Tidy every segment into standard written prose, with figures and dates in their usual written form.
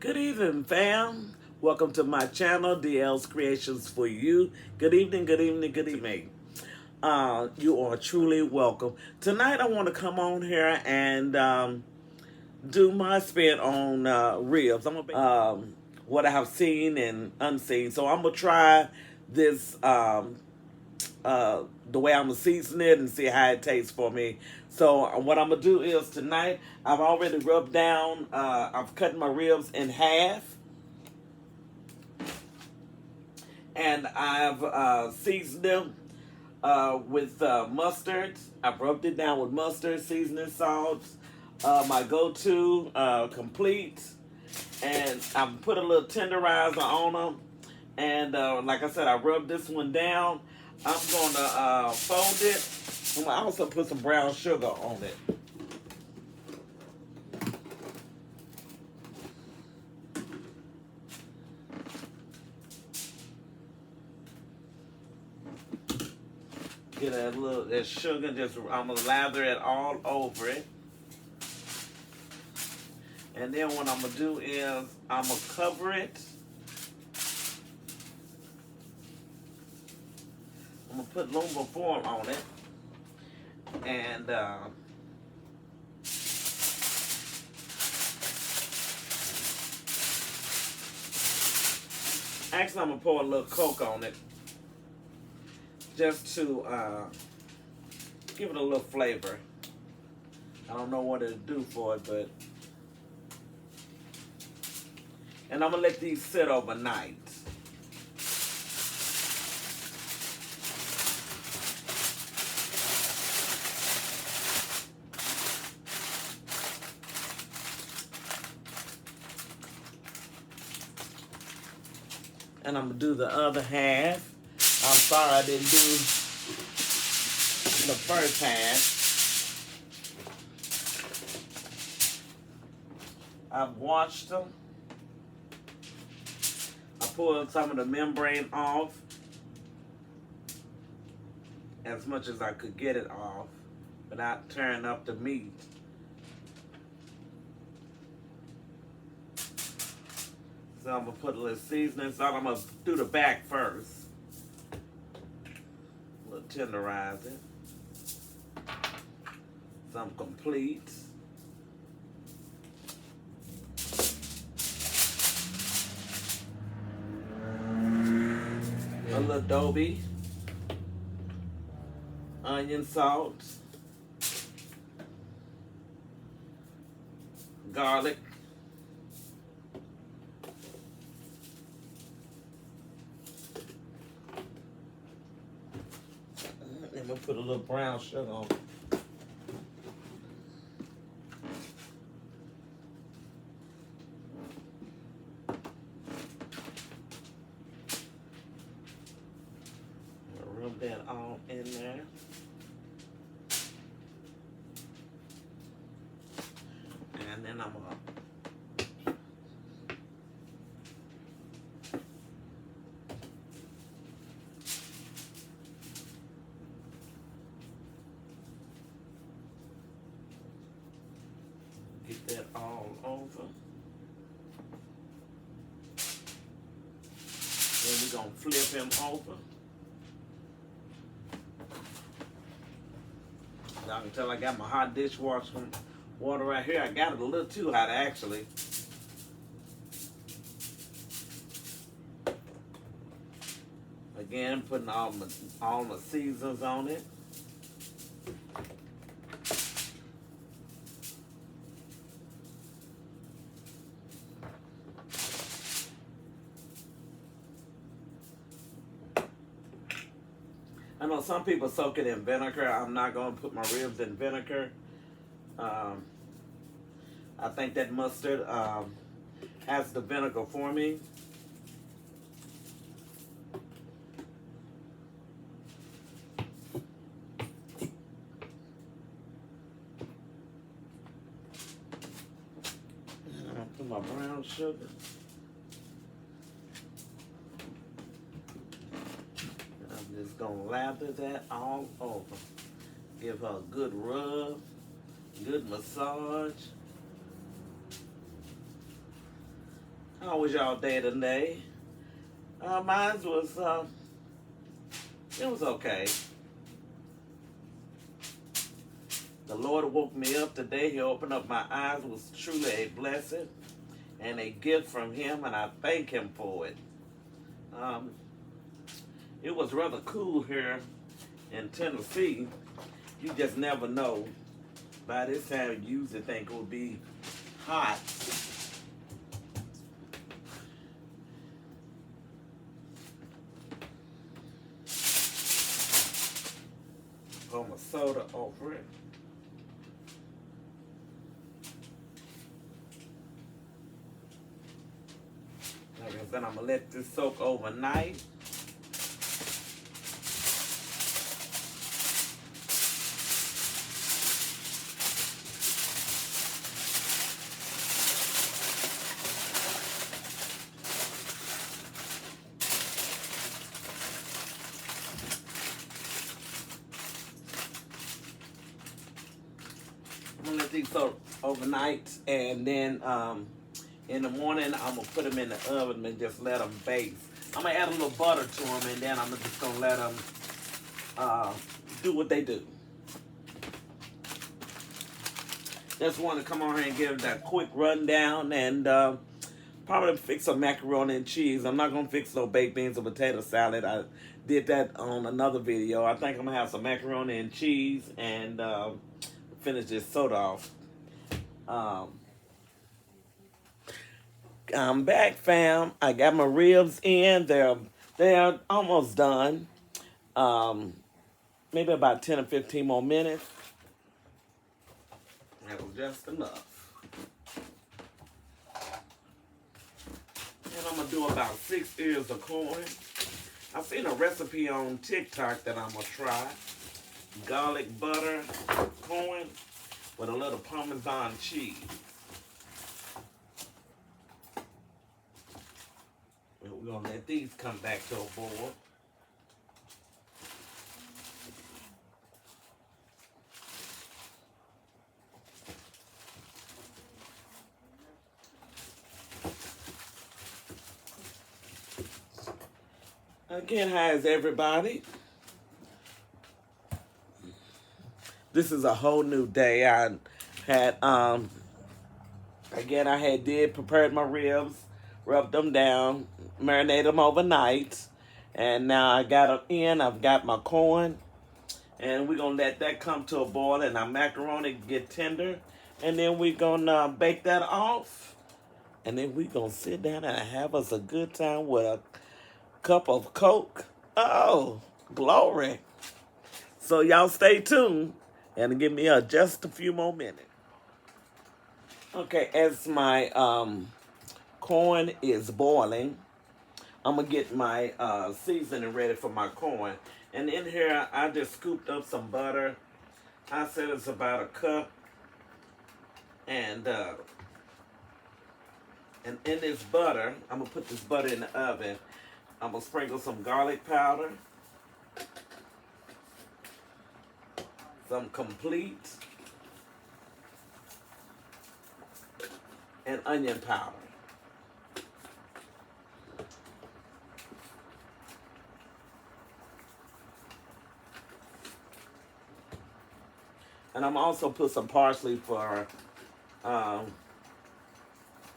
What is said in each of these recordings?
Good evening, fam. Welcome to my channel, DL's Creations for You. Good evening, good evening, good evening. You are truly welcome. Tonight, I want to come on here and do my spin on ribs. I'm gonna what I have seen and unseen. So I'm gonna try this the way I'm gonna season it and see how it tastes for me. So what I'm gonna do is tonight I've already rubbed down. I've cut my ribs in half, and I've seasoned them with mustard. I've rubbed it down with mustard, seasoning salt, my go-to complete, and I've put a little tenderizer on them. And like I said, I rubbed this one down. I'm gonna fold it. I'm gonna also put some brown sugar on it. Get that sugar. Just I'm gonna lather it all over it. And then what I'm gonna do is I'm gonna cover it. I'm gonna put aluminum foil on it, and actually I'm gonna pour a little Coke on it, just to give it a little flavor. I don't know what it'll do for it, but and I'm gonna let these sit overnight. And I'm gonna do the other half. I'm sorry I didn't do the first half. I've washed them. I pulled some of the membrane off as much as I could get it off without tearing up the meat. So I'm gonna put a little seasoning salt. I'm gonna do the back first. A little tenderize it. Some complete. A little adobe. Onion salt. Garlic. I'm gonna put a little brown sugar on. Rub that all in there. And then I'm gonna get that all over. Then we're gonna flip him over. Y'all can tell I got my hot dishwasher water right here. I got it a little too hot actually. Again, putting all my seasons on it. I know some people soak it in vinegar. I'm not going to put my ribs in vinegar. I think that mustard has the vinegar for me. And I'm going to put my brown sugar. I'm just going to lather that all over. Give her a good rub, good massage. How was y'all day today? Mine was, it was okay. The Lord woke me up today. He opened up my eyes. It was truly a blessing and a gift from Him, and I thank Him for it. Um, it was rather cool here in Tennessee. You just never know. By this time, you usually think it would be hot. Pour my soda over it. Like I said, I'm going to let this soak overnight. I'm going to let these soak overnight, and then in the morning, I'm going to put them in the oven and just let them bake. I'm going to add a little butter to them, and then I'm just going to let them do what they do. Just want to come on here and give that quick rundown, and probably fix some macaroni and cheese. I'm not going to fix no baked beans or potato salad. I did that on another video. I think I'm going to have some macaroni and cheese and finish this soda off. I'm back, fam. I got my ribs in. They're almost done. Maybe about 10 or 15 more minutes. That was just enough. And I'm going to do about 6 ears of corn. I've seen a recipe on TikTok that I'm going to try. Garlic butter corn with a little Parmesan cheese. We're going to let these come back to a boil. Again, hi, everybody. This is a whole new day. I had, again, prepared my ribs, rubbed them down, marinated them overnight, and now I got them in. I've got my corn, and we're going to let that come to a boil, and our macaroni get tender, and then we're going to bake that off, and then we're going to sit down and have us a good time with a cup of Coke. Oh, glory. So y'all stay tuned and give me just a few more minutes. Okay, as my corn is boiling, I'm going to get my seasoning ready for my corn. And in here, I just scooped up some butter. I said it's about a cup. And in this butter, I'm going to put this butter in the oven. I'm going to sprinkle some garlic powder, some complete, and onion powder. And I'm also put some parsley for,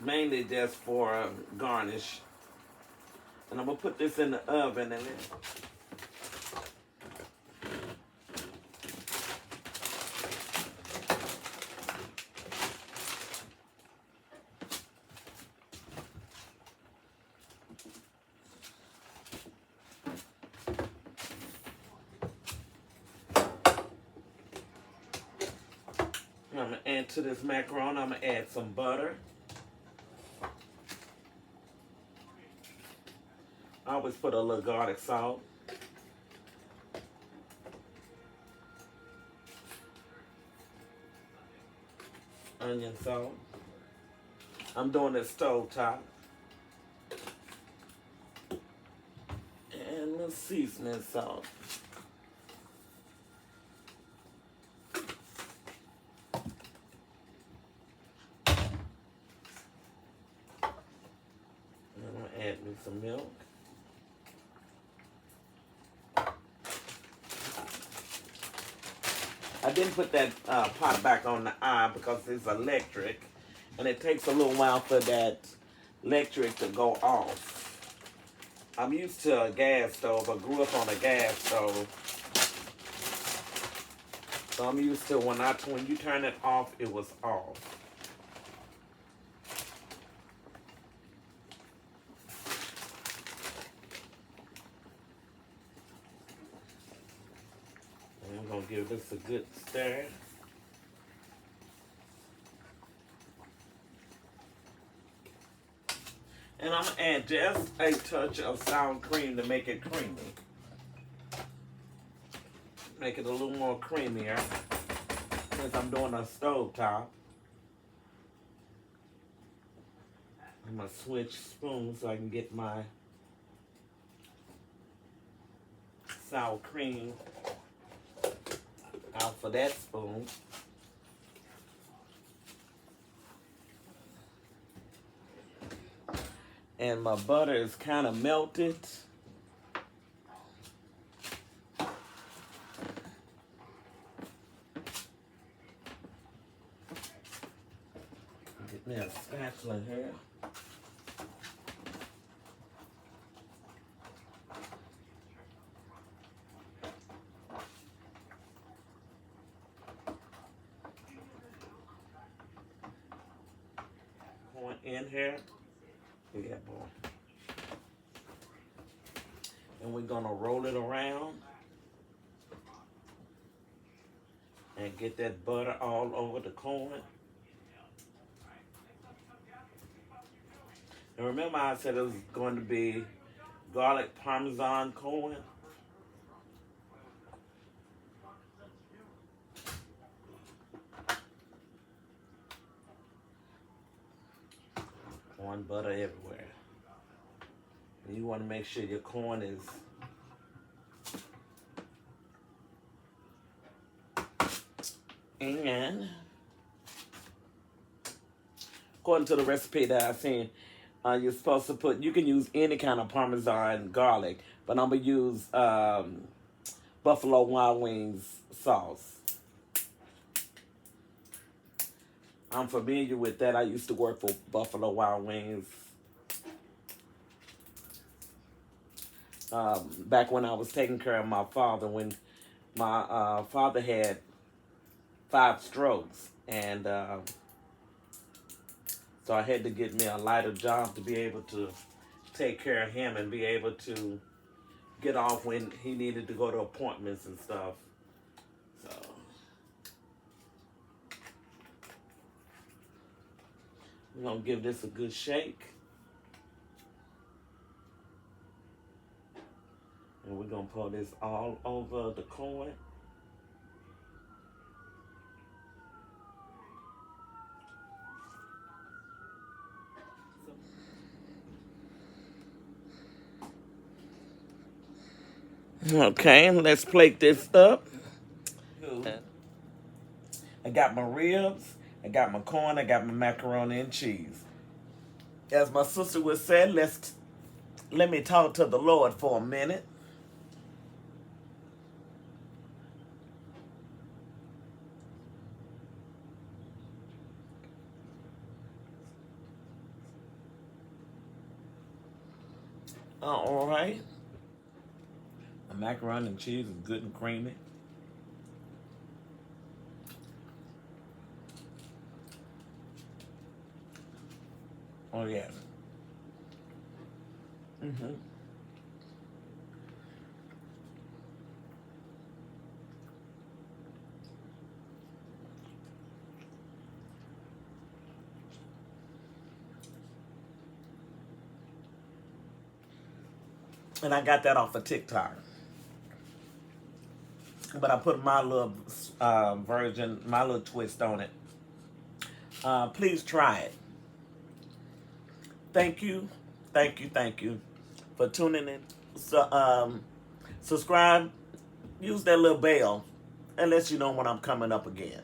mainly just for garnish. And I'm going to put this in the oven and then I'm going to add to this macaroni, I'm going to add some butter. I always put a little garlic salt. Onion salt. I'm doing this stove top. And the seasoning salt. some milk. I didn't put that pot back on the eye because it's electric, and it takes a little while for that electric to go off. I'm used to a gas stove. I grew up on a gas stove. So I'm used to when you turn it off, it was off. And I'm gonna give this a good stir. And I'm gonna add just a touch of sour cream to make it creamy. Make it a little more creamier since I'm doing a stove top. I'm gonna switch spoons so I can get my sour cream out for that spoon. And my butter is kind of melted. Get me a spatula here. Going in here. Yeah, boy. And we're gonna roll it around and get that butter all over the corn. And remember I said it was going to be garlic parmesan corn? Corn butter everywhere. And you want to make sure your corn is and according to the recipe that I've seen, you're supposed to put, you can use any kind of Parmesan garlic, but I'm going to use Buffalo Wild Wings sauce. I'm familiar with that. I used to work for Buffalo Wild Wings back when I was taking care of my father, when my father had 5 strokes, and so I had to get me a lighter job to be able to take care of him and be able to get off when he needed to go to appointments and stuff. So we're gonna give this a good shake. And we're gonna pour this all over the corn. Okay, let's plate this up. I got my ribs, I got my corn, I got my macaroni and cheese. As my sister would say, let me talk to the Lord for a minute. All right. The macaroni and cheese is good and creamy. Oh, yeah. Mm-hmm. And I got that off of TikTok. But I put my little version, my little twist on it. Please try it. Thank you for tuning in. So, subscribe, use that little bell, and let you know when I'm coming up again.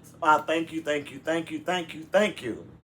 So, thank you.